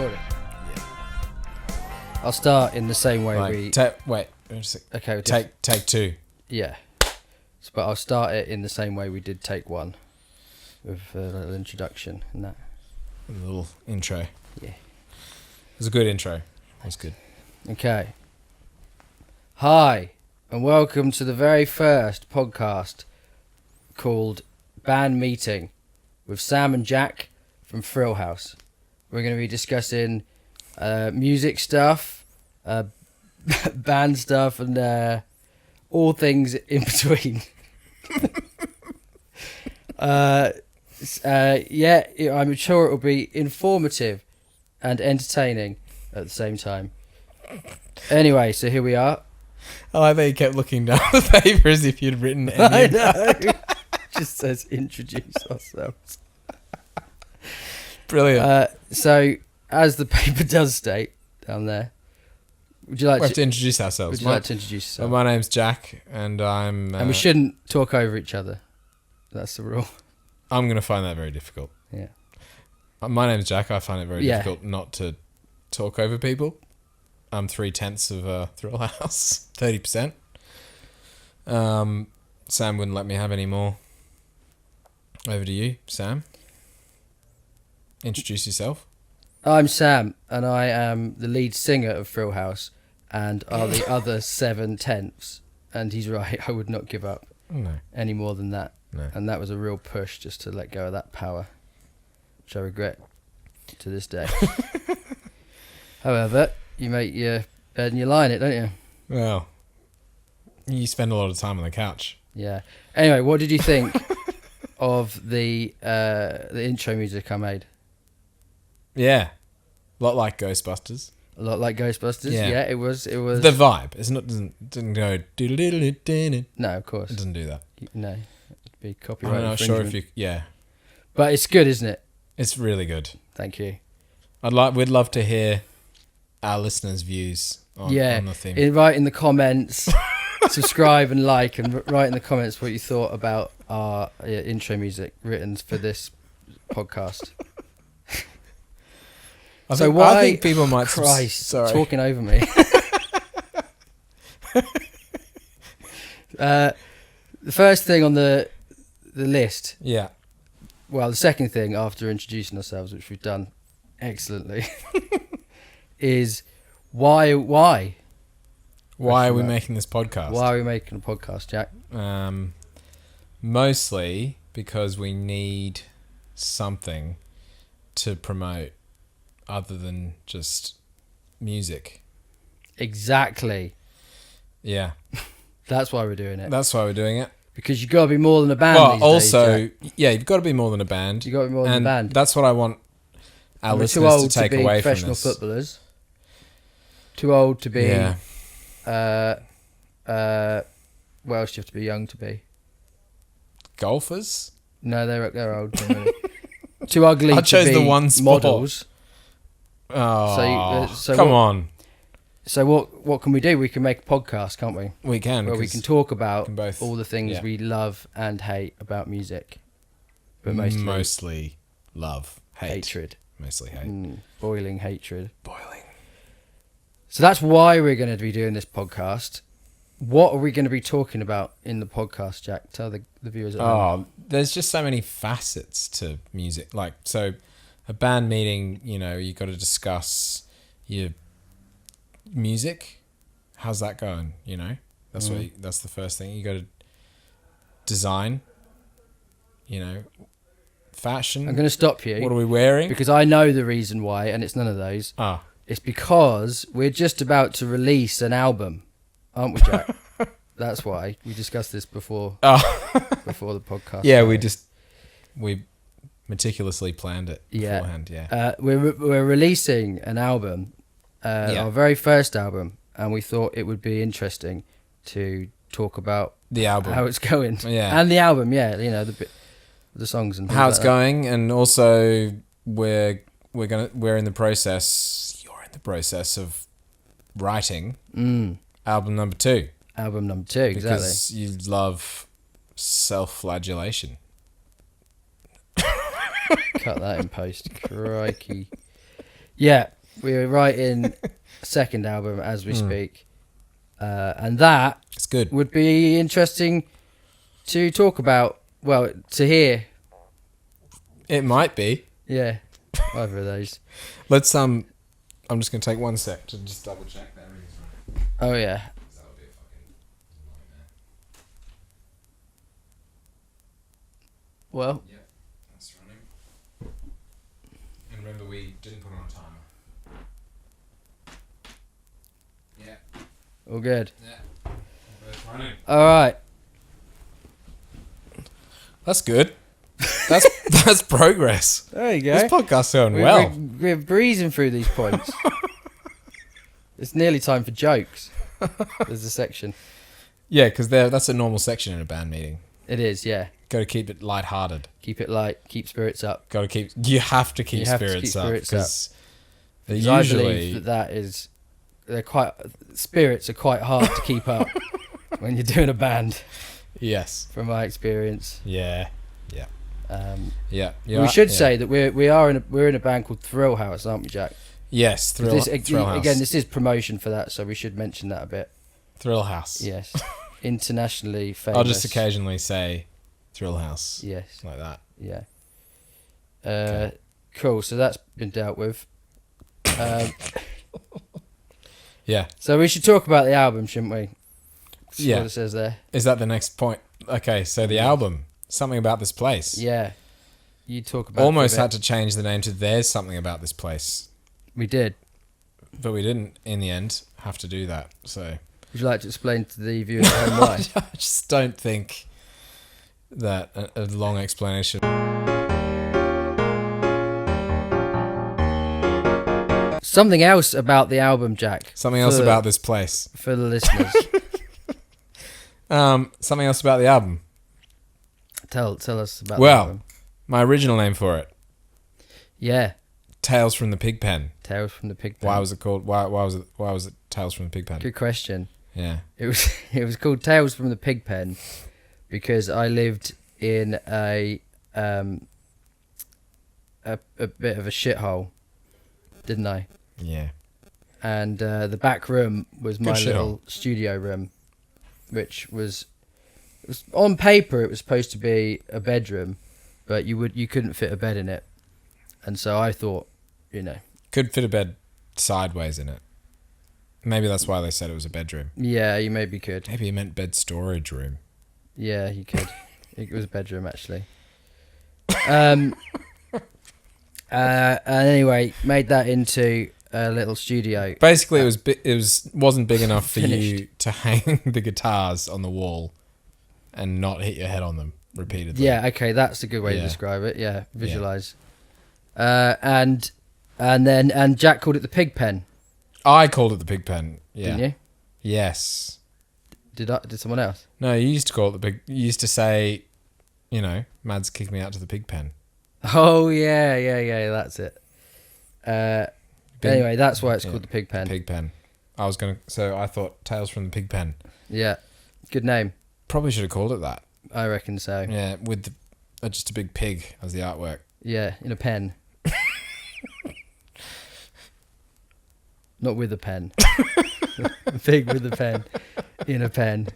recording? Yeah. I'll start in the same way Wait a sec. Okay. Take two. Yeah. But I'll start it in the same way we did take one, with a little introduction and that. A little intro. Yeah. It was a good intro. It was good. Okay. Hi, and welcome to the very first podcast called Band Meeting with Sam and Jack from Thrillhouse. We're going to be discussing music stuff, band stuff, and all things in between. I'm sure it will be informative and entertaining at the same time. Anyway, so here we are. I like that you kept looking down the paper as if you'd written any of that. Just says introduce ourselves. Brilliant. So, as the paper does state down there, would you like we have to introduce ourselves. Would you like to introduce yourself? My name's Jack, and I'm... and we shouldn't talk over each other. That's the rule. I'm going to find that very difficult. Yeah. My name's Jack. I find it very difficult not to talk over people. I'm 3/10 of Thrillhouse, 30%. Sam wouldn't let me have any more. Over to you, Sam. Introduce yourself. I'm Sam, and I am the lead singer of Thrillhouse, and are the other 7/10. And he's right, I would not give up any more than that. No. And that was a real push just to let go of that power, which I regret to this day. However, you make your bed and you lie in it, don't you? Well, you spend a lot of time on the couch. Yeah. Anyway, what did you think of the intro music I made? Yeah. A lot like Ghostbusters. A lot like Ghostbusters. Yeah. It was. The vibe. It's not didn't go doodle-doodle-doodle. No, of course. It doesn't do that. No. It'd be copyright. I'm not sure if you. Yeah. But it's good, isn't it? It's really good. Thank you. We'd love to hear our listeners' views on the theme. Write in the comments, subscribe and like, and write in the comments what you thought about our intro music written for this podcast. I think people might... Christ, sorry. talking over me. The first thing on the list... Yeah. Well, the second thing after introducing ourselves, which we've done excellently, is why are we making this podcast? Why are we making a podcast, Jack? Mostly because we need something to promote other than just music. Exactly. Yeah. That's why we're doing it. That's why we're doing it. Because you've got to be more than a band. Well, these also, days, Jack. yeah, you've got to be more than a band. You've got to be more than a band. That's what I want our listeners too old to take to be away from professional this. footballers. Too old to be. Yeah. What else do you have to be young to be? Golfers? No, they're old. Generally. Too ugly I chose to be the one sport. models. Oh, so come on. So what can we do? We can make a podcast, can't we? We can. Where we can talk about both, all the things we love and hate about music. But mostly love. Hatred. Mostly hate. Boiling hatred. Boiling. So that's why we're going to be doing this podcast. What are we going to be talking about in the podcast, Jack? Tell the viewers at home. There's just so many facets to music. Like, so a band meeting, you got to discuss your music. How's that going? That's that's the first thing. You got to design, fashion. I'm going to stop you. What are we wearing? Because I know the reason why, and it's none of those. It's because we're just about to release an album, aren't we, Jack? That's why. We discussed this before before the podcast. Yeah, we meticulously planned it beforehand. Yeah. We're releasing an album, our very first album, and we thought it would be interesting to talk about the album, how it's going, and the album, the songs and things how like it's that. going, and also we're in the process. You're in the process of writing album number 2. Album number 2, exactly. Because you love self-flagellation. Cut that in post. Crikey. Yeah, we're writing a second album as we speak. And that It's good. would be interesting to talk about. Well, to hear. It might be. Yeah, either of those. Let's I'm just gonna take 1 sec to just double check that everything's right. Oh, yeah. That would be a fucking nightmare. Well, Yep, that's running. And remember, we didn't put on a timer. Yeah, all good. yeah. Both running. All right. That's good. That's progress. There you go. This podcast's going We're- well. We're breezing through these points. It's nearly time for jokes. There's a section. Yeah, because that's a normal section in a band meeting. It is, yeah. Got to keep it lighthearted. Keep it light. Keep spirits up. You have to keep You have to spirits keep up spirits because they Because I usually believe that is, spirits are quite hard to keep up when you're doing a band. yes, From my experience, yeah. we Yeah, should yeah. say that we're in a band called Thrillhouse, aren't we, Jack? Yes, Thrillhouse. Again, this is promotion for that, so we should mention that a bit. Thrillhouse. Yes, internationally famous. I'll just occasionally say Thrillhouse. Yes, Like that. yeah. Okay. Cool. So that's been dealt with. Yeah. So we should talk about the album, shouldn't we? That's Yeah. what it says there. Is that the next point? Okay, so the album, Something About This Place. Yeah. You talk about. Almost it for a had bit. to change the name to There's Something About This Place. We did. But we didn't, in the end, have to do that. So Would you like to explain to the viewer at home why? I just don't think that a long explanation. Something else about the album, Jack. Something else for- about this place. for the listeners. Something else about the album. Tell us about the Well, album. my original name for it, Yeah. Tales from the Pigpen. Tales from the Pigpen. Why was it called? Why was it Tales from the Pigpen? Good question. Yeah. It was called Tales from the Pigpen because I lived in a bit of a shithole, didn't I? Yeah. And the back room was my Good little studio room, which was on paper it was supposed to be a bedroom, but you couldn't fit a bed in it, and so I thought, Could fit a bed sideways in it. Maybe that's why they said it was a bedroom. yeah, you maybe could. Maybe it meant bed storage room. Yeah, you could. It was a bedroom actually. And anyway, made that into a little studio. Basically, wasn't big enough for you Finished. to hang the guitars on the wall and not hit your head on them repeatedly. Yeah, okay, that's a good way to Yeah. describe it. Yeah, visualize. And Jack called it the Pigpen, I called it the Pigpen. Yeah. didn't you? Yes. Did someone else? No, you used to call it the pig. You used to say, Mads kicked me out to the Pigpen. Oh yeah, that's it. Anyway, that's why it's Yeah. called the Pigpen. Pigpen. So I thought Tales from the Pigpen. Yeah, good name. Probably should have called it that. I reckon so. Yeah, with just a big pig as the artwork. Yeah, in a pen. Not with a pen. A pig with a pen. In a pen.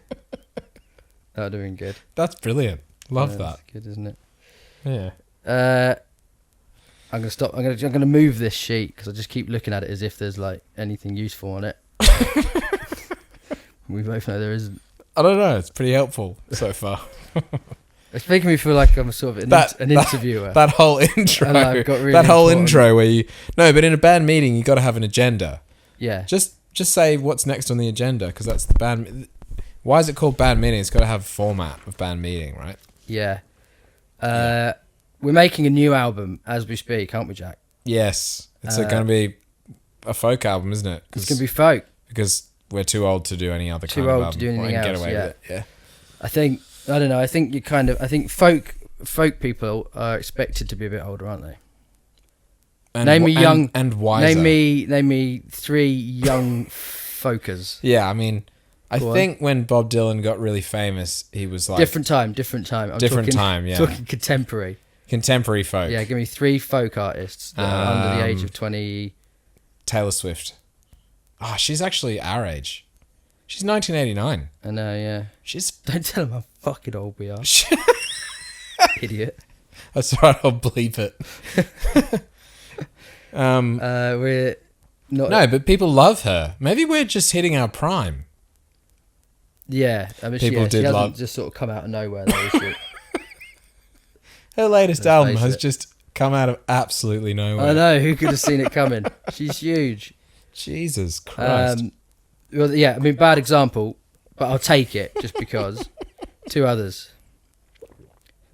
That would have been good. That's brilliant. Love Yeah, that. that's good, isn't it? Yeah. I'm gonna stop. I'm gonna move this sheet because I just keep looking at it as if there's like anything useful on it. We both know there isn't. I don't know. It's pretty helpful so far. It's making me feel like I'm sort of an interviewer. That whole intro. And I've got really that whole important- intro where but in a band meeting you got to have an agenda. Yeah. Just say what's next on the agenda because that's the band. Why is it called band meeting? It's got to have a format of band meeting, right? Yeah. We're making a new album as we speak, aren't we, Jack? Yes. It's going to be a folk album, isn't it? It's going to be folk. Because we're too old to do any other Too kind of old album. to do anything Get else, away yeah. with it. Yeah. I don't know. I think folk people are expected to be a bit older, aren't they? Name me young and wiser. Name me 3 young folkers. Yeah, I mean, I Go on. think when Bob Dylan got really famous, he was like Different time. I'm different talking, time. Yeah, talking contemporary. contemporary folk. Yeah, give me 3 folk artists that are under the age of 20. Taylor Swift. Ah, she's actually our age. She's 1989. I know, yeah. She's... Don't tell him how fucking old we are. Idiot. That's right, I'll bleep it. We're not... No, but people love her. Maybe we're just hitting our prime. Yeah. I mean, People she did hasn't love... just sort of come out of nowhere, though, has she? Her latest Let's album face has it. just come out of absolutely nowhere. I know, who could have seen it coming? She's huge. Jesus Christ. Well, yeah, I mean, bad example, but I'll take it just because. Two others.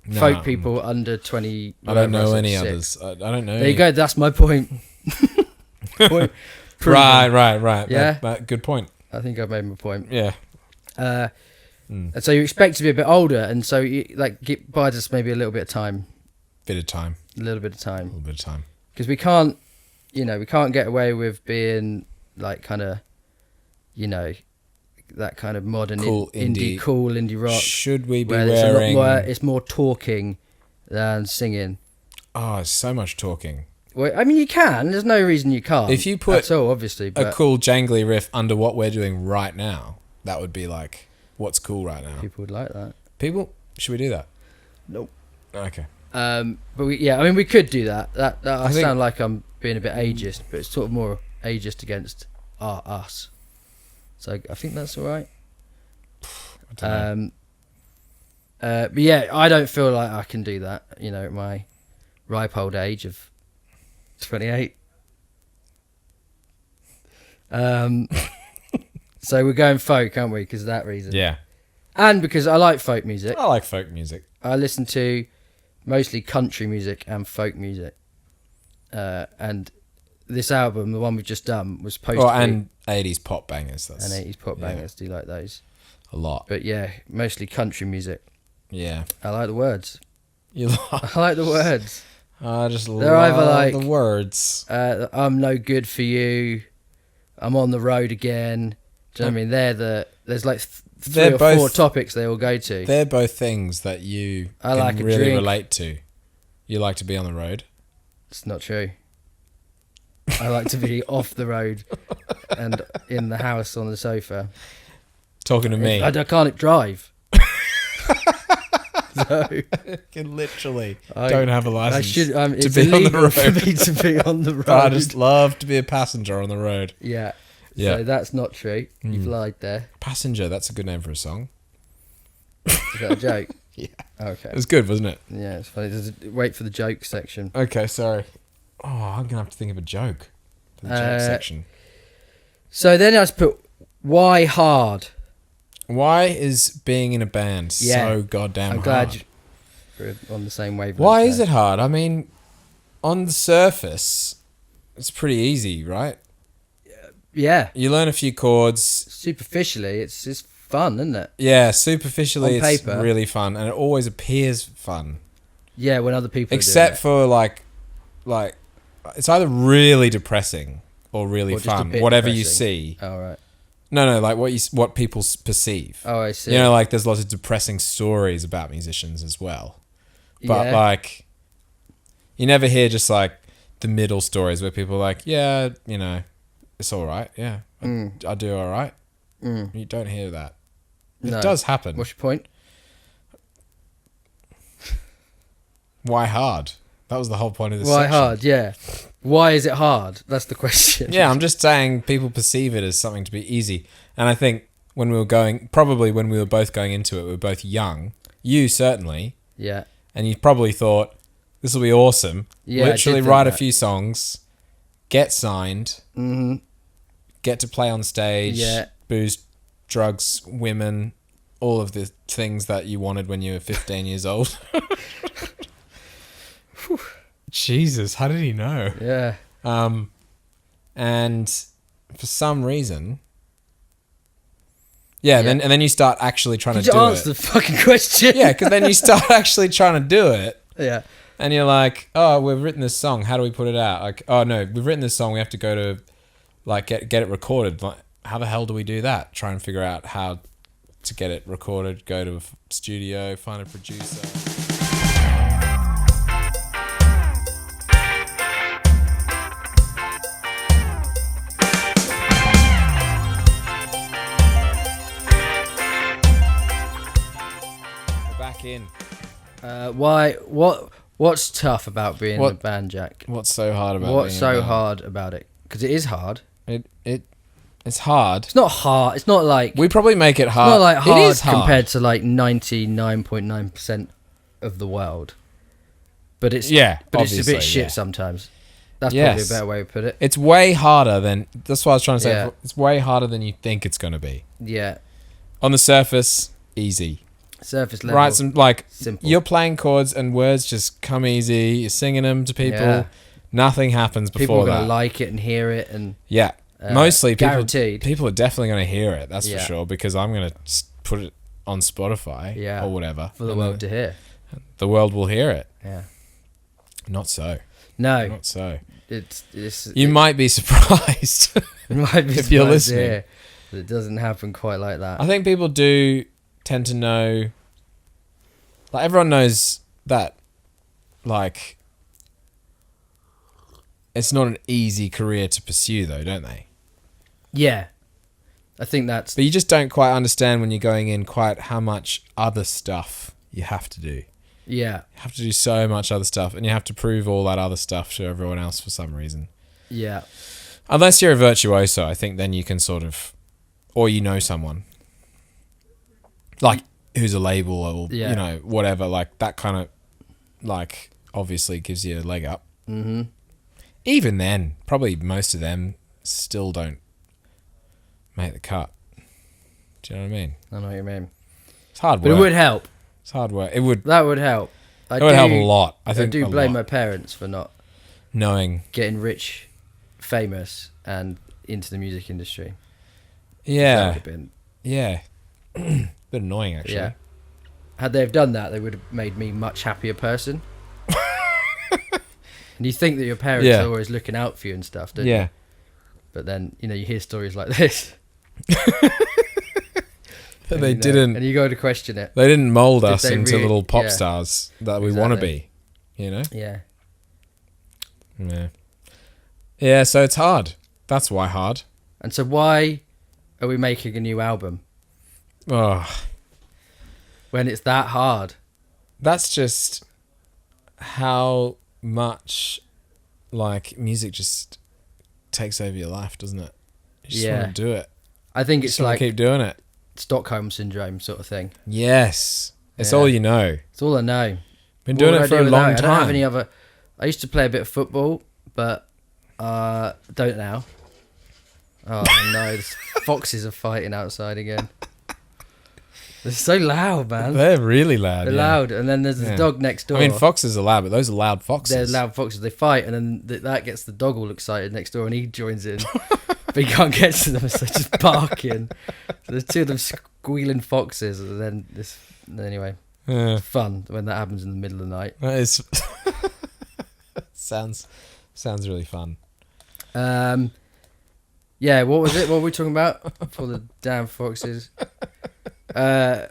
No, Folk people under 20. I don't know whatever, any 6. others. I don't know. There you go, that's my point. Point proven. Right. Yeah? Good point. I think I've made my point. Yeah. And so you expect to be a bit older, and so you buys us maybe a little bit of time. Bit of time. A little bit of A time. little bit of time. Because we can't get away with being like kind of, that kind of modern Cool indie rock. Should we be where wearing... it's more talking than singing. Oh, it's so much talking. Well, I mean, you can. There's no reason you can't. If you put That's all, obviously. But a cool jangly riff under what we're doing right now, that would be like, what's cool right now? people would like that. People? Should we do that? Nope. Okay. But we could do that. I think- sound like I'm being a bit ageist, but it's sort of more ageist against us. So I think that's all right. I don't know. But yeah, I don't feel like I can do that. At my ripe old age of 28. So we're going folk, aren't we? Because of that reason. Yeah. And because I like folk music. I like folk music. I listen to mostly country music and folk music. And this album, the one we've just done, was supposed to be... and 80s pop bangers. That's, and 80s pop yeah. bangers. Do you like those? A lot. But yeah, mostly country music. Yeah. I like the words. You like... I like the words. I just They're love either like, the words. I'm no good for you. I'm on the road again. Do you know what I mean? There's like three or four topics they all go to. They're both things that you I like can a really drink. relate to. You like to be on the road. It's not true. I like to be off the road and in the house on the sofa. Talking to me. I can't drive. So can literally I don't have a license to it's be on the illegal for road. me to be on the road. I just love to be a passenger on the road. Yeah. Yeah. So that's not true. You've lied there. Passenger, that's a good name for a song. Is that a joke? Yeah. Okay. It was good, wasn't it? Yeah, it's funny. Wait for the joke section. Okay, sorry. Oh, I'm going to have to think of a joke for the joke section. So then I just put, why hard? Why is being in a band so goddamn I'm hard? glad we're on the same wavelength. Why is it hard? I mean, on the surface, it's pretty easy, right? Yeah. You learn a few chords. Superficially, it's fun, isn't it? Yeah, superficially, On it's paper. really fun, and it always appears fun. Yeah, when other people Except are for like, it's either really depressing or really Or just a fun. bit Whatever you depressing. see. Oh, right. No, like what people perceive. Oh, I see. You know, like there's lots of depressing stories about musicians as well. But Yeah. like, you never hear just like the middle stories where people are like, yeah, you know, it's all right. Yeah, I do all right. You don't hear that. No. It does happen. What's your point? Why hard? That was the whole point of this Why section. hard? Yeah. Why is it hard? That's the question. Yeah, I'm just saying people perceive it as something to be easy. And I think when we were both going into it, we were both young. You certainly. Yeah. And you probably thought, this will be awesome. Yeah, I Literally did think write a that. few songs, get signed, get to play on stage, Yeah. booze, drugs, women, all of the things that you wanted when you were 15 years old. Jesus, how did he know? Yeah. And for some reason, then you start actually trying Did to you do answer it. the fucking question? Yeah, because then you start actually trying to do it. Yeah. And you're like, oh, we've written this song. How do we put it out? Like, oh no, we've written this song. We have to go to, like, get it recorded. Like, how the hell do we do that? Try and figure out how to get it recorded. Go to a studio, find a producer. Why? What's tough about being in a band, Jack? What's so hard about What's being so in a band? hard about it? Because it is hard. It's hard. It's not hard. It's not like We probably make it hard. It's not like hard, it is hard compared to like 99.9% of the world. But it's But it's a bit shit sometimes. That's probably a better way to put it. It's way harder than. That's what I was trying to say. Yeah. It's way harder than you think it's going to be. Yeah. On the surface, easy. Surface level. Right, some simple. You're playing chords and words just come easy. You're singing them to people. Yeah. Nothing happens before people are that. gonna like it and hear it and Mostly guaranteed. People are definitely going to hear it. That's for sure, because I'm going to put it on Spotify or whatever for the world to hear. The world will hear it. Yeah. Not so. No. Not so. You might be surprised. You might be if you're listening. To hear that it doesn't happen quite like that. I think people do tend to know. Like, everyone knows that, like, it's not an easy career to pursue, though, don't they? Yeah. I think that's... But you just don't quite understand when you're going in quite how much other stuff you have to do. Yeah. You have to do so much other stuff, and you have to prove all that other stuff to everyone else for some reason. Yeah. Unless you're a virtuoso, I think then you can sort of... Or you know someone. Like, who's a label or, you know, whatever. Like, that kind of, like, obviously gives you a leg up. Mm-hmm. Even then, probably most of them still don't make the cut. Do you know what I mean? I know what you mean. It's hard work. But it would help. It's hard work. It would. That would help. It would help a lot. I think I do blame my parents for not getting rich, famous, and into the music industry. Yeah. That would have been... Yeah. Bit annoying, actually. Yeah. Had they have done that, they would have made me a much happier person. And you think that your parents are always looking out for you and stuff, don't you? But then, you know, you hear stories like this. They didn't... And you go to question it. They didn't mould us into little pop stars that we want to be, you know? Yeah. Yeah. Yeah, so it's hard. That's why hard. And so why are we making a new album? Oh. When it's that hard? That's just how much, like, music just takes over your life, doesn't it? You just want to do it. I think it's like... keep doing it. Stockholm syndrome sort of thing. Yes. It's all you know. It's all I know. Been doing it for a long time. I don't have any other... I used to play a bit of football, but don't now. Oh no, the foxes are fighting outside again. They're so loud, man. They're really loud. They're loud, and then there's the dog next door. I mean, foxes are loud, but those are loud foxes. They're loud foxes. They fight, and then that gets the dog all excited next door, and he joins in. But he can't get to them, so just barking. So there's two of them squealing foxes, and then this. Anyway, it's fun when that happens in the middle of the night. That is. sounds really fun. Yeah, what was it? What were we talking about? For the damn foxes. The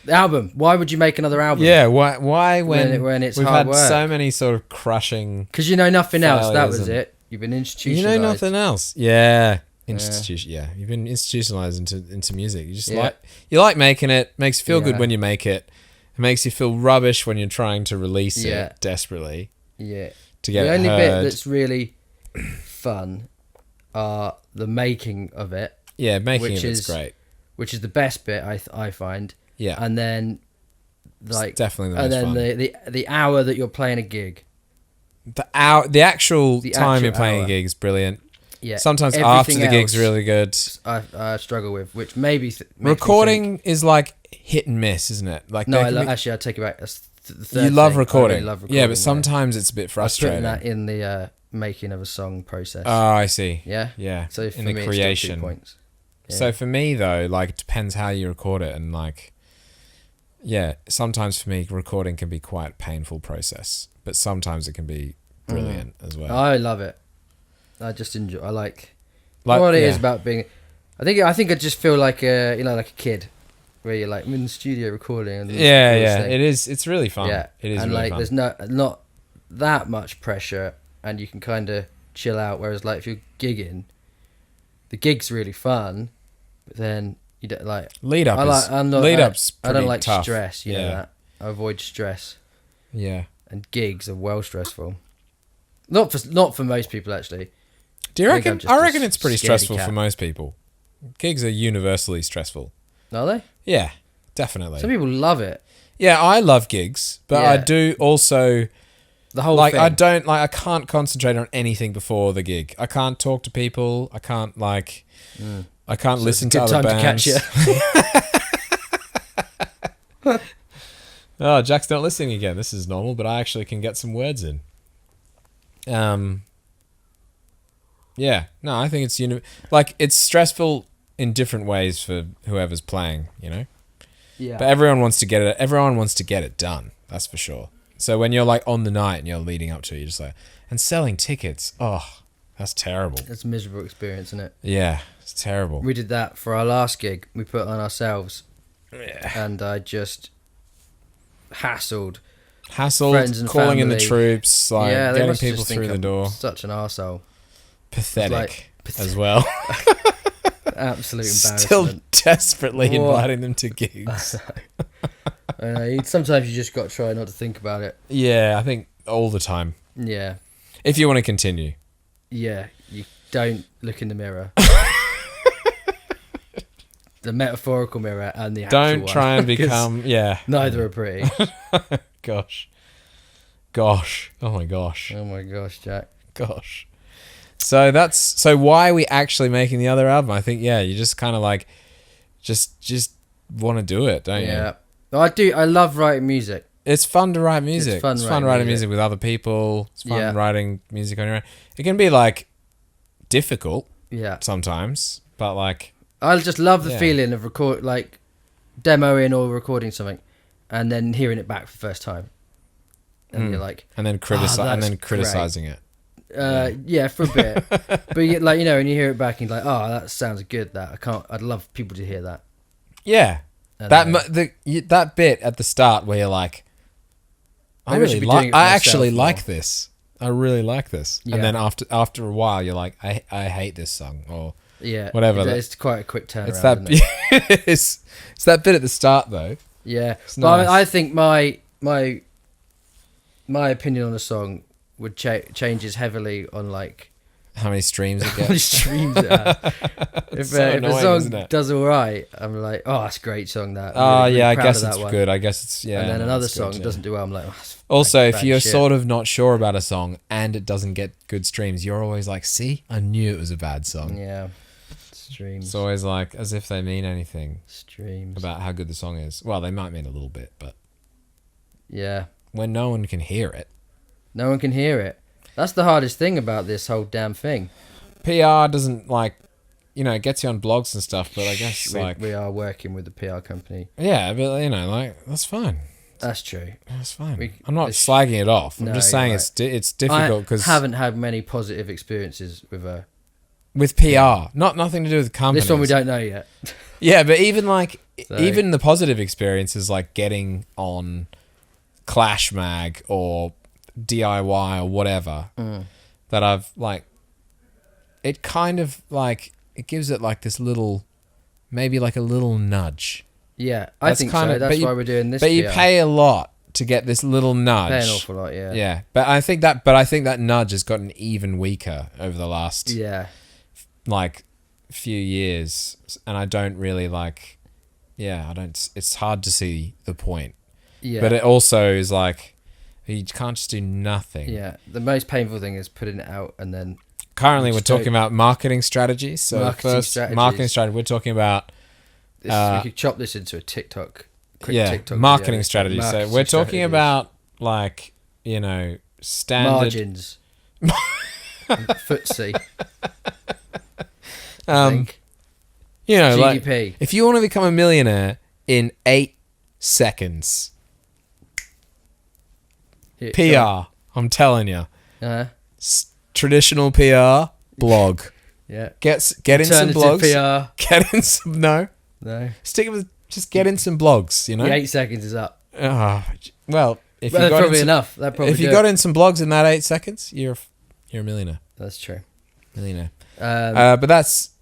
album. Why would you make another album? Yeah, why when it's we've hard had work? so many sort of crushing... Because you know nothing else. That was it. You've been institutionalized. You know nothing else. Yeah. You've been institutionalized into music. You just like making it. Makes you feel good when you make it. It makes you feel rubbish when you're trying to release it desperately. Yeah. To get the it only heard. bit that's really fun are the making of it. Yeah, making it is great. Which is the best bit I find. Yeah. And then it's definitely the most fun. the hour that you're playing a gig. The actual time you're playing a gig is brilliant. Yeah. Sometimes after the gig's really good. I struggle with, which maybe recording is like hit and miss, isn't it? Like no, actually I take it back. That's the third you love thing. recording. I really love recording. Yeah, but sometimes it's a bit frustrating. I'm putting that in the making of a song process. Oh, I see. Yeah. Yeah. So for in me, the creation. it's 2 points. Yeah. So for me though, like it depends how you record it, and like, yeah, sometimes for me recording can be quite a painful process, but sometimes it can be brilliant as well. I love it. I just enjoy. I like what it is about being. I think I just feel like like a kid, where you're like in the studio recording. And it is. It's really fun. Yeah, it is. And really like, fun. there's not that much pressure, and you can kind of chill out. Whereas like if you're gigging, the gig's really fun, but then you don't like lead up. I don't like tough. stress. You know that. I avoid stress. Yeah. And gigs are well stressful. Not for most people, actually. Do you reckon? I reckon it's pretty scaredy stressful cat. for most people. Gigs are universally stressful. Are they? Yeah, definitely. Some people love it. Yeah, I love gigs, but I do also the whole like. thing. I can't concentrate on anything before the gig. I can't talk to people. I can't like. I can't listen to other bands. To catch you. Oh, Jack's not listening again. This is normal, but I actually can get some words in. Yeah, no, I think it's like it's stressful in different ways for whoever's playing, you know. Yeah. But everyone wants to get it. Everyone wants to get it done. That's for sure. So when you're like on the night and you're leading up to it, you're just like, and selling tickets. Oh, that's terrible. It's a miserable experience, isn't it? Yeah, it's terrible. We did that for our last gig. We put it on ourselves, Yeah. and I just hassled Hassled, calling in the troops, like getting people through the door. Such an arsehole. Pathetic as well. Absolute embarrassment. Still desperately inviting them to gigs. Sometimes you just got to try not to think about it. Yeah, I think all the time. Yeah. If you want to continue. Yeah, you don't look in the mirror. The metaphorical mirror and the actual Don't one. try and become... Yeah. Neither are pretty. Gosh. Oh my gosh. Oh my gosh, Jack. Gosh. So why are we actually making the other album? I think, you just kind of like, just want to do it, don't you? Yeah. I do. I love writing music. It's fun to write music. It's fun writing music with other people. It's fun writing music on your own. It can be like difficult sometimes, but like... I just love the feeling of demoing or recording something and then hearing it back for the first time. And you're like... And then criticizing it. Yeah, for a bit. But when you hear it back and you're like, oh, that sounds good. I'd love people to hear that. Yeah. That bit at the start where you're like, I actually like this. I really like this. Yeah. And then after a while you're like, I hate this song or whatever. It's quite a quick turnaround. It's that it's that bit at the start though. Yeah. It's but nice. I think my opinion on a song would changes heavily on like how many streams it how gets. many streams it has. If a song does all right, I'm like, oh, that's a great song. That. Really I guess it's good. I guess it's And then another song doesn't do well. I'm like, oh, also, if you're sort of not sure about a song and it doesn't get good streams, you're always like, see, I knew it was a bad song. Yeah. Streams. It's always like as if they mean anything. Streams. About how good the song is. Well, they might mean a little bit, but yeah. When no one can hear it. No one can hear it. That's the hardest thing about this whole damn thing. PR doesn't it gets you on blogs and stuff, but I guess we are working with the PR company. Yeah, but that's fine. That's true. That's fine. I'm not slagging it off. I'm just saying it's difficult because I haven't had many positive experiences with PR. Nothing to do with companies. This one we don't know yet. Yeah, but even even the positive experiences like getting on Clash Mag or DIY or whatever that I've it kind of it gives it like this little, maybe like a little nudge. Yeah, I think so. That's why we're doing this. But you pay a lot to get this little nudge. Pay an awful lot, yeah. Yeah, but I think that nudge has gotten even weaker over the last few years, and I don't really it's hard to see the point. Yeah. But it also is like you can't just do nothing. Yeah, the most painful thing is putting it out and then. Currently, we're talking about marketing strategies. So marketing strategy, we're talking about. We could chop this into a TikTok. TikTok marketing strategy. So we're talking about standard margins. Footsie. GDP. If you want to become a millionaire in 8 seconds, PR. I'm telling you. Traditional PR blog. Yeah. Get in some blogs. PR. Get in some No. Stick with just get in some blogs. The 8 seconds is up. Well, if that's probably enough. If you got in some blogs in that 8 seconds, you're a millionaire. That's true. Millionaire. But that's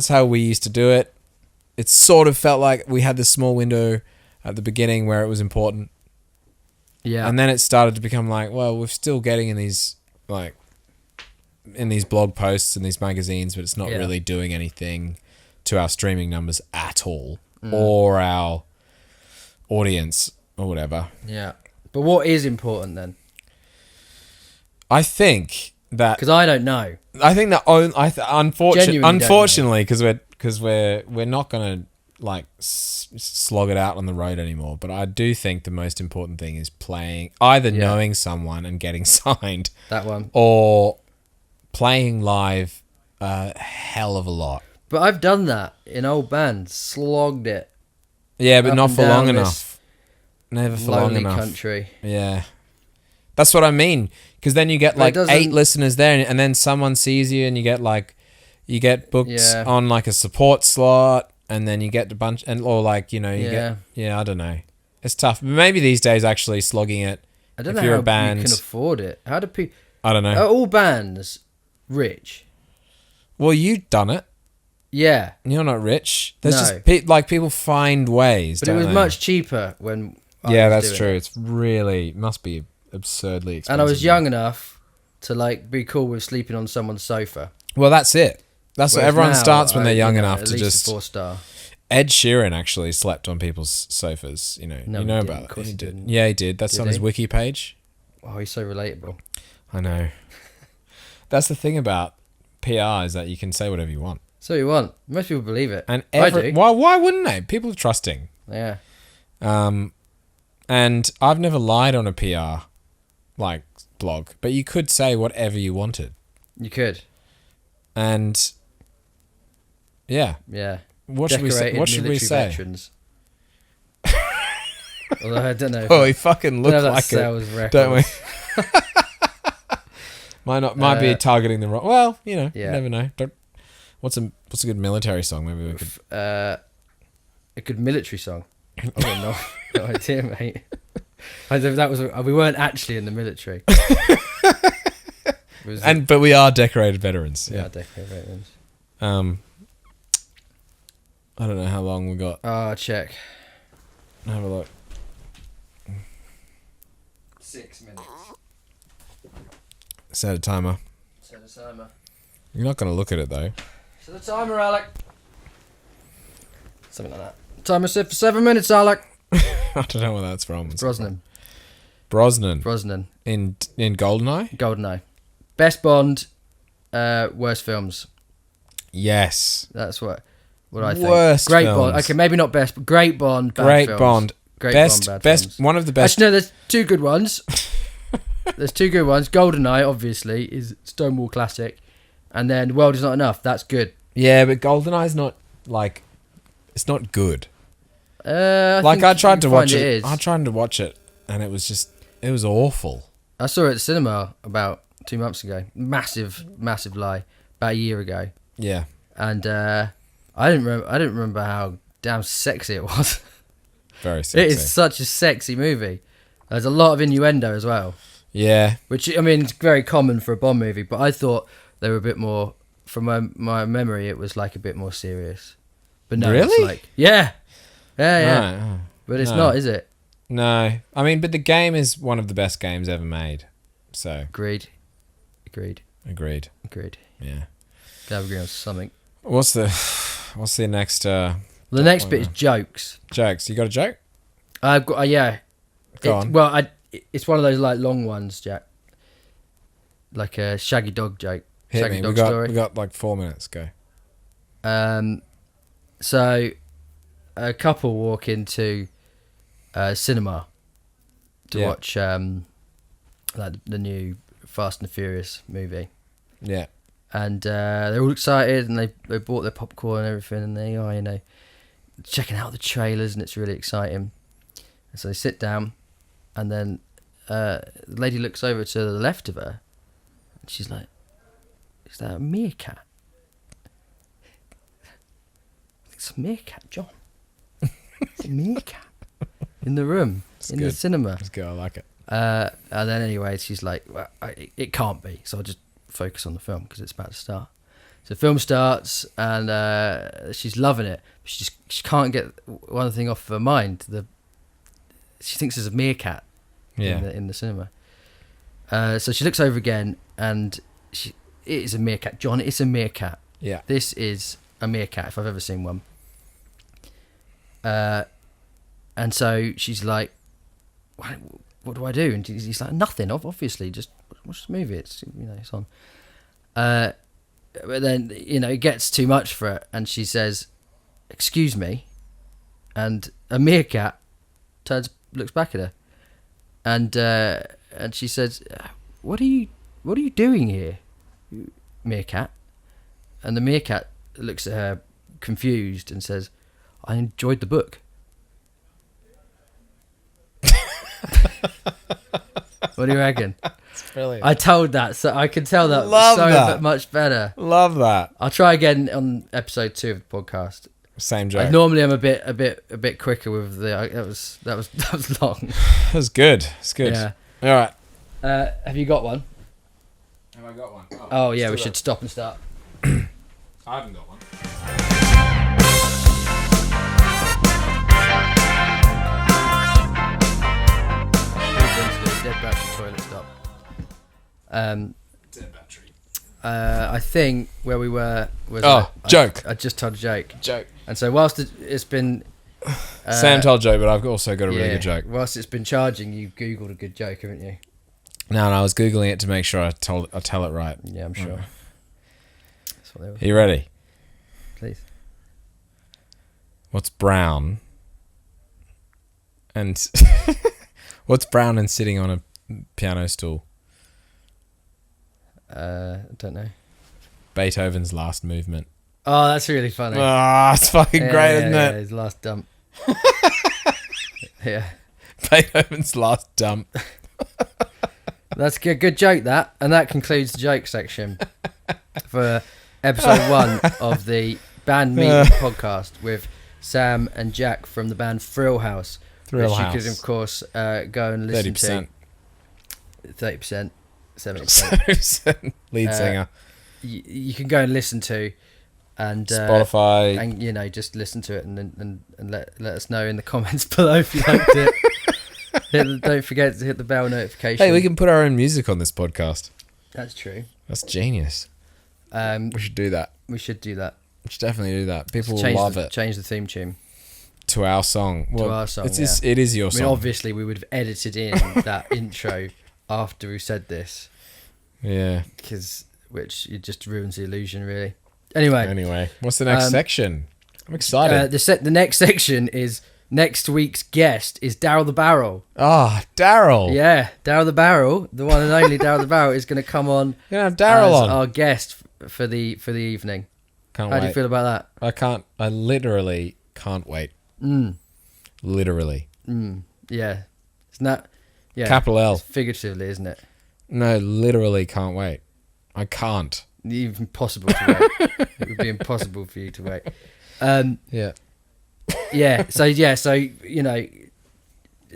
how we used to do it. It sort of felt like we had this small window at the beginning where it was important. Yeah. And then it started to become like, well, we're still getting in these blog posts and these magazines, but it's not really doing anything to our streaming numbers at all or our audience or whatever. Yeah. But what is important then? I think that... Because I don't know. I think that Genuinely unfortunately, because we're not going to like slog it out on the road anymore. But I do think the most important thing is either knowing someone and getting signed, that one, or playing live a hell of a lot. But I've done that in old bands, slogged it. Yeah, but not for long enough. Never for long enough. Country. Yeah, that's what I mean. Because then you get like 8 listeners there, and then someone sees you, and you get booked on like a support slot, and then you get a bunch, I don't know. It's tough. Maybe these days actually slogging it. I don't know how you can afford it. How do people? I don't know. Are all bands rich? Well, you've done it. Yeah. You're not rich. There's just people find ways. But it was much cheaper when. That's true. It's really must be absurdly expensive. And I was young enough to like be cool with sleeping on someone's sofa. Well, that's it. That's what everyone starts when they're young enough to just. 4-star. Ed Sheeran actually slept on people's sofas. You know about that. He did. Yeah, he did. That's on his wiki page. Oh, he's so relatable. I know. That's the thing about PR is that you can say whatever you want. So you want. Most people believe it. And I do. Why wouldn't they? People are trusting. Yeah. And I've never lied on a PR blog, but you could say whatever you wanted. You could. And yeah. What should we say? Veterans. Although I don't know. Oh, he fucking looks like it, don't we? Might be targeting the wrong. Well, you never know. What's a good military song? Maybe we could. A good military song. I don't know. No idea, mate. We weren't actually in the military. But we are decorated veterans. Yeah, decorated veterans. I don't know how long we got. Check. Have a look. 6 minutes. Set a timer. You're not going to look at it though. Set a timer, Alec. Something like that. Timer set for 7 minutes, Alec. I don't know where that's from. Brosnan. In GoldenEye? GoldenEye. Best Bond, worst films. Yes. That's what I think. Worst great films. Bond. Okay, maybe not best, but great Bond, bad great films. Bond. Great best, Bond, bad best, films. one of the best. Actually, no, there's 2 good ones. There's 2 good ones. GoldenEye, obviously, is Stonewall classic. And then World Is Not Enough. That's good. Yeah, but GoldenEye's not, it's not good. I tried to watch it. I tried to watch it, and it was awful. I saw it at the cinema about 2 months ago. Massive lie. About a year ago. Yeah. And I didn't remember how damn sexy it was. Very sexy. It is such a sexy movie. There's a lot of innuendo as well. Yeah. Which, I mean, it's very common for a Bond movie, but I thought they were a bit more, from my memory, it was like a bit more serious. But no, really? It's like, yeah. Right. But it's not, is it? No. I mean, but the game is one of the best games ever made. So. Agreed. Yeah. Glad we agree on something. What's the next? The next bit is jokes. Jokes. You got a joke? I've got yeah. Go on. Well, it's one of those like long ones, Jack. Like a shaggy dog joke. Hit me. Story. We got like 4 minutes. Go. So a couple walk into cinema to watch like the new Fast and the Furious movie. Yeah. And they're all excited, and they bought their popcorn and everything, and they are, checking out the trailers, and it's really exciting. And so they sit down, and then the lady looks over to the left of her, and she's like, "Is that a meerkat?" It's a meerkat, John. It's a meerkat in the room, the cinema. That's good. I like it. And then anyway, she's like, well, it can't be. So I'll just focus on the film because it's about to start. So the film starts, and she's loving it. She can't get one thing off her mind. she thinks there's a meerkat Yeah. in the cinema. So she looks over again, and it is a meerkat. John, it's a meerkat. Yeah. This is a meerkat if I've ever seen one. And so she's like, what do I do? And he's like, nothing, obviously, just watch the movie. It's, it's on. But then, it gets too much for her, and she says, excuse me. And a meerkat looks back at her, and she says, what are you doing here, meerkat? And the meerkat looks at her confused and says, I enjoyed the book. What do you reckon? It's brilliant. I told that, so I could tell that much better. Love that. I'll try again on episode 2 of the podcast. Same joke. Normally I'm a bit quicker with the. That was long. That was good. It's good. Yeah. All right. Have you got one? Have I got one? Oh yeah, we should stop and start. I haven't got one. Dead battery toilet stop. Dead battery. I think where we were was. Joke. I just told a joke. Joke. And so whilst it's been. Sam told a joke, but I've also got a really good joke. Whilst it's been charging, you've googled a good joke, haven't you? No, I was googling it to make sure I tell it right. Yeah, I'm sure. That's what they were. Are you ready? Please. What's brown? And what's brown and sitting on a piano stool? I don't know. Beethoven's last movement. Oh, that's really funny. Ah, it's fucking great, isn't it? His last dump. Yeah. Beethoven's last dump. That's a good joke, that. And that concludes the joke section for episode 1 of the band meeting podcast with Sam and Jack from the band Thrillhouse. Thrillhouse. Which you could, of course, go and listen 30%. to. 30%. 70%. 70% lead singer. You can go and listen to. And Spotify. And, just listen to it and let us know in the comments below if you liked it. Don't forget to hit the bell notification. Hey, we can put our own music on this podcast. That's true. That's genius. We should do that. We should do that. We should definitely do that. People will love it. Change the theme tune. To our song. To our song, It is your song. I mean, obviously, we would have edited in that intro after we said this. Yeah. Which it just ruins the illusion, really. Anyway, what's the next section? I'm excited. The next section is next week's guest is Daryl the Barrel. Daryl. Yeah, Daryl the Barrel, the one and only Daryl the Barrel, is going to come on. You're gonna have Daryl on our guest for the evening. Can't How wait. do you feel about that? I literally can't wait. Literally. Yeah, it's not. Yeah, Capital L. It's figuratively, isn't it? No, literally can't wait. I can't. Even impossible to wait. It would be impossible for you to wait. Yeah. Yeah. So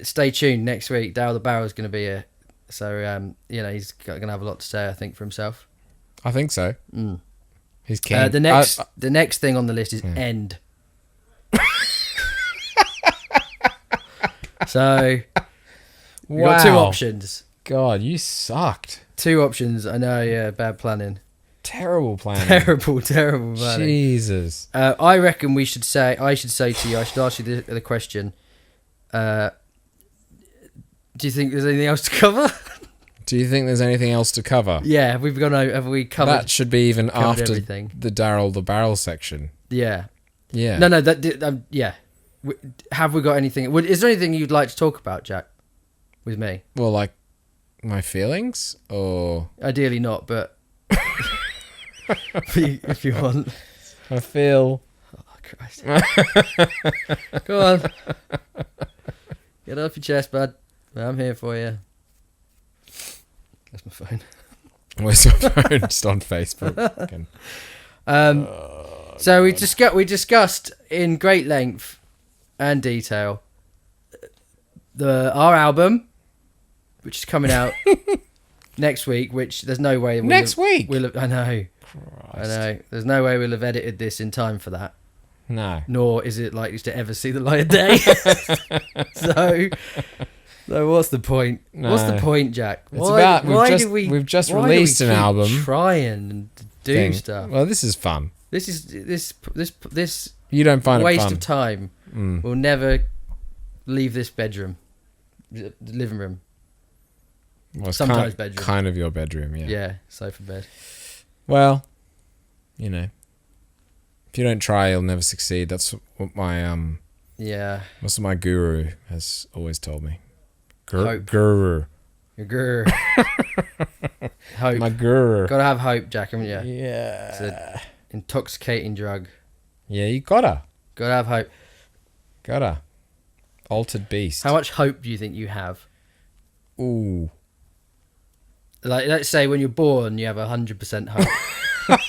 stay tuned next week. Daryl the Barrel is going to be here. So he's going to have a lot to say, I think, for himself. I think so. He's keen. The next thing on the list is End. So we've got 2 options. God, you sucked. 2 options. I know. Yeah, bad planning. Terrible planning. Terrible planning. Jesus. I reckon I should say to you, I should ask you the question. Do you think there's anything else to cover? Do you think there's anything else to cover? Yeah, have we covered? That should be even after everything. The Daryl the Barrel section. Yeah. Yeah. No, yeah. Have we got anything? Is there anything you'd like to talk about, Jack, with me? Well, like my feelings, or ideally not, but if you want. I feel. Oh Christ! Go on, get off your chest, bud. I'm here for you. That's my phone. Where's your phone? Just on Facebook. So we discussed in great length and detail our album, which is coming out next week. Which there's no way next week. I know. There's no way we'll have edited this in time for that. No. Nor is it likely to ever see the light of day. So what's the point? No. What's the point, Jack? We've just released an album. Trying and do stuff. Well, this is fun. This You don't find it waste fun. of time will never leave this bedroom, the living room. Well, it's Sometimes bedroom. Kind of your bedroom, yeah. Yeah, sofa bed. Well, you know, if you don't try, you'll never succeed. That's what my That's what my guru has always told me. Hope. Guru. Your guru. Hope. My guru. Gotta have hope, Jack, haven't you? Yeah. It's an intoxicating drug. Yeah, you gotta. Gotta have hope. Gotta. Altered beast. How much hope do you think you have? Ooh. Like, let's say when you're born, you have 100% hope.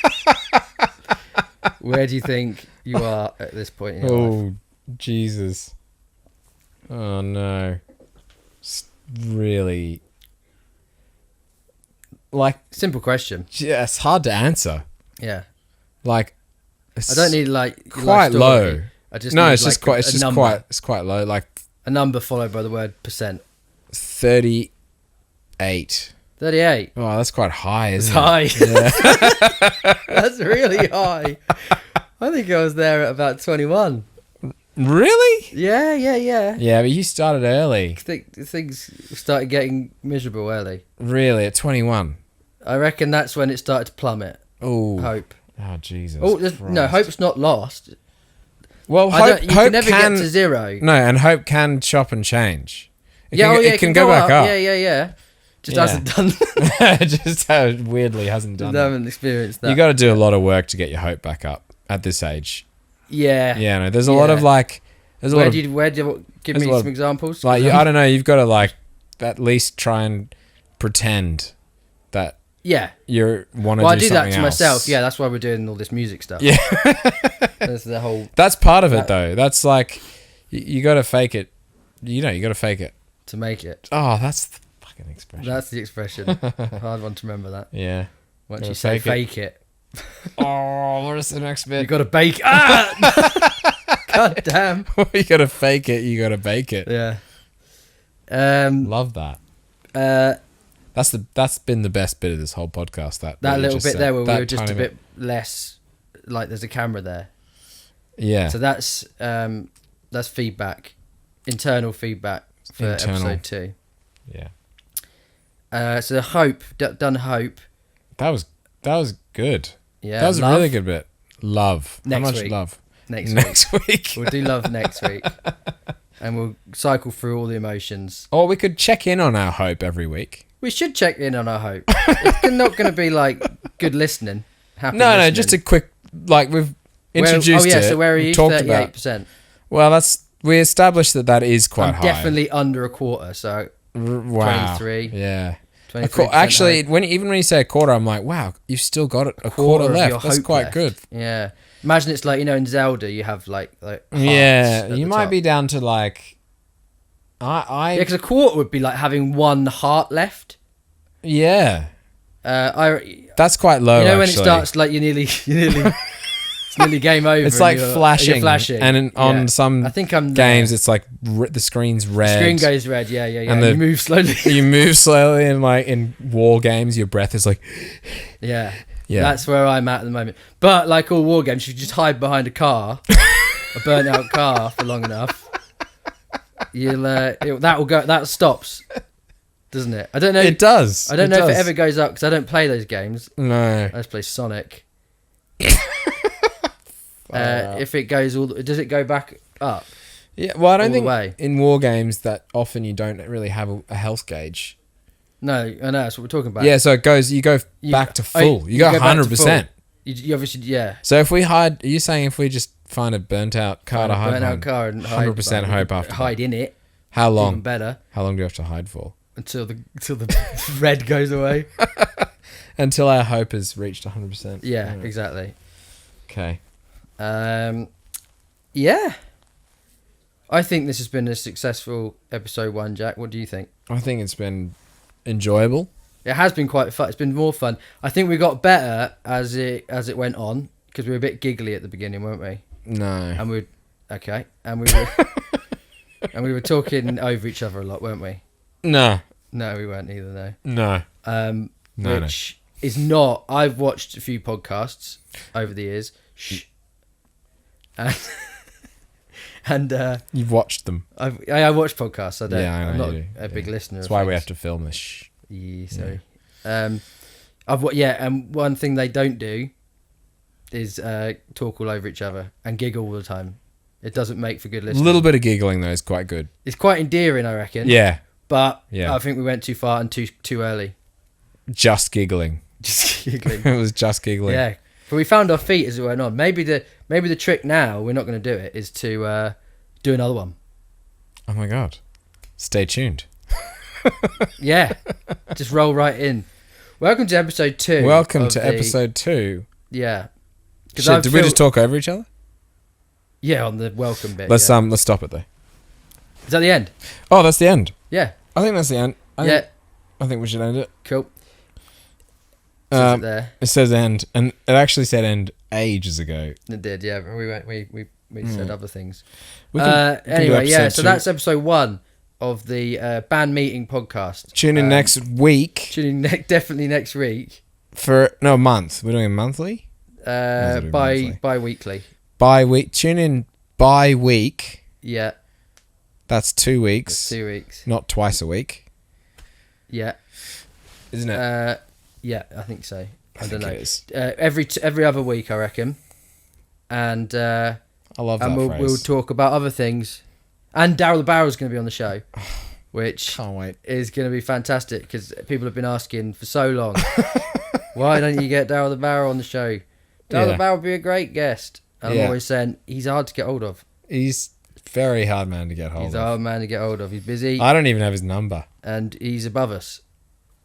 Where do you think you are at this point in your life? Oh, Jesus. Oh, no. It's really... Like... Simple question. Yeah, it's hard to answer. Yeah. Like... I don't need, like... Quite low. I just No, need, it's like, just quite... It's a just number. quite... It's quite low. Like... A number followed by the word percent. 38. 38. Oh, that's quite high, It's isn't high. it? Yeah. That's really high. I think I was there at about 21. Really? Yeah. Yeah, but you started early. Things started getting miserable early. Really, at 21. I reckon that's when it started to plummet. Oh. Hope. Oh, Jesus. No, Christ. hope's not lost. Well, You can never get to zero. No, and hope can chop and change. It It can go back up. Yeah. Just Yeah. hasn't done. Just how it weirdly hasn't done I it. haven't experienced that. You got to do a lot of work to get your hope back up at this age. Yeah. Yeah, no, there's a lot of like... There's a lot Where of, do you give me there's a lot some of- examples? like, I don't know, you've got to like at least try and pretend that Yeah. you want to Well, I do do something that to else. myself. Yeah, that's why we're doing all this music stuff. Yeah. That's the whole That's part of it, though. That's like, you got to fake it. You know, you got to fake it. to make it. Oh, that's the fucking expression. That's the expression. Hard one to remember that. Yeah. Once Gotta you say fake it. Oh, what is the next You bit? got to bake. God damn. You got to fake it. You got to bake it. Yeah. Love that. Uh, That's been the best bit of this whole podcast. That that what you little just bit said. there where we That were just a tiny bit less, like there's a camera there. Yeah. So that's feedback, internal feedback for episode 2. Yeah. So hope done hope. That was good. Yeah, That was love. a really good bit. Love. Next How much week. love? Next week. We'll do love next week, and we'll cycle through all the emotions. Or we could check in on our hope every week. We should check in on our hope. It's not going to be like good listening. Happy No, listening. just a quick, like we've introduced it. So where are we've you? talked about. 38%. Well, we established that is quite I'm high. definitely under a quarter. So Wow. 23. Yeah. 23%. Actually, even when you say a quarter, I'm like, wow, you've still got a quarter of your left. That's hope quite left. good. Yeah. Imagine it's like, in Zelda, you have like hearts Yeah, at you the might top. be down to like, Yeah, because a quarter would be like having one heart left. yeah, I that's quite low. when actually. it starts, like you're nearly it's nearly game over. It's and like you're flashing, flashing, and on Yeah. some I think I'm games, there. it's like the screen's The red. screen goes red. Yeah. And And you move slowly. You move slowly, and like in war games, your breath is like, Yeah. yeah, That's where I'm at the moment. But like all war games, you just hide behind a car, a burnt out car for long enough. That stops, doesn't it? I don't know. it does. I don't know if it does. ever goes up because I don't play those games. No. I just play Sonic. If it goes does it go back up? Yeah, well, I don't all the think way. in war games that often you don't really have a health gauge. No, I know that's what we're talking about. Yeah, so you go back to full. You go back to 100%. You obviously, yeah. So if we hide, are you saying if we just find a burnt out car to hide Burnt out behind, car and 100% hope after hide in it. How Even long? better How long do you have to hide for? until the red goes away. Until our hope has reached 100%. Yeah, exactly. Okay. Yeah. I think this has been a successful episode 1, Jack. What do you think? I think it's been enjoyable. It has been quite fun. It's been more fun. I think we got better as it went on because we were a bit giggly at the beginning, weren't we? No. and we were and we were talking over each other a lot, weren't we? No. No, we weren't either. No. No. Which is not. I've watched a few podcasts over the years. Shh. And You've watched them. I watch podcasts. I don't. Yeah, I know I'm not you do. a big listener. That's of why things. we have to film this. Shh. Yeah, sorry. And one thing they don't do is talk all over each other and giggle all the time. It doesn't make for good A listening. little bit of giggling though is quite good. It's quite endearing, I reckon. Yeah. But Yeah. I think we went too far and too early. Just giggling. Just giggling. It was just giggling. Yeah. But we found our feet as it went on. Maybe the trick now, we're not going to do it, is to do another one. Oh my god. Stay tuned. Yeah. Just roll right in. Welcome to episode 2. Welcome to episode 2. Yeah. Shit, did we just talk over each other? Yeah, on the welcome bit. Let's stop it though. Is that the end? Oh, that's the end. Yeah. I think that's the end. Yeah. I think we should end it. Cool. Says it there. It says end, and it actually said end ages ago. It did, yeah. We said other things. We can do anyway, yeah. episode So 2. that's episode 1 of the band meeting podcast. Tune in next week. Tune in definitely next week. For a month. We're doing it monthly. Bi-weekly. Bi-week. Tune in bi-week. Yeah. That's 2 weeks. That's 2 weeks. Not twice a week. Yeah. Isn't it? Yeah, I think so. I don't know. It is. Every other week, I reckon. And I love that phrase. we'll talk about other things. And Daryl the Barrel's going to be on the show, which Can't wait. is going to be fantastic because people have been asking for so long, why don't you get Daryl the Barrel on the show? Daryl the Barrel would be a great guest. And I'm always saying he's hard to get hold of. He's very hard man to get hold of. He's a hard man to get hold of. He's busy. I don't even have his number. And he's above us.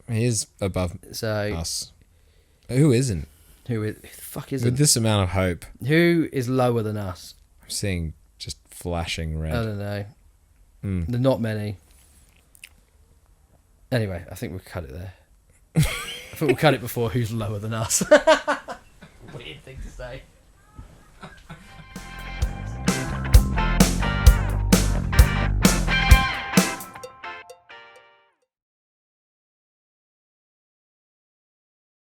He is above us. Who isn't? Who the fuck isn't? With this amount of hope. Who is lower than us? I'm seeing just flashing red. I don't know. There's not many. Anyway, I think we'll cut it there. I think we'll cut it before who's lower than us. Weird thing to say.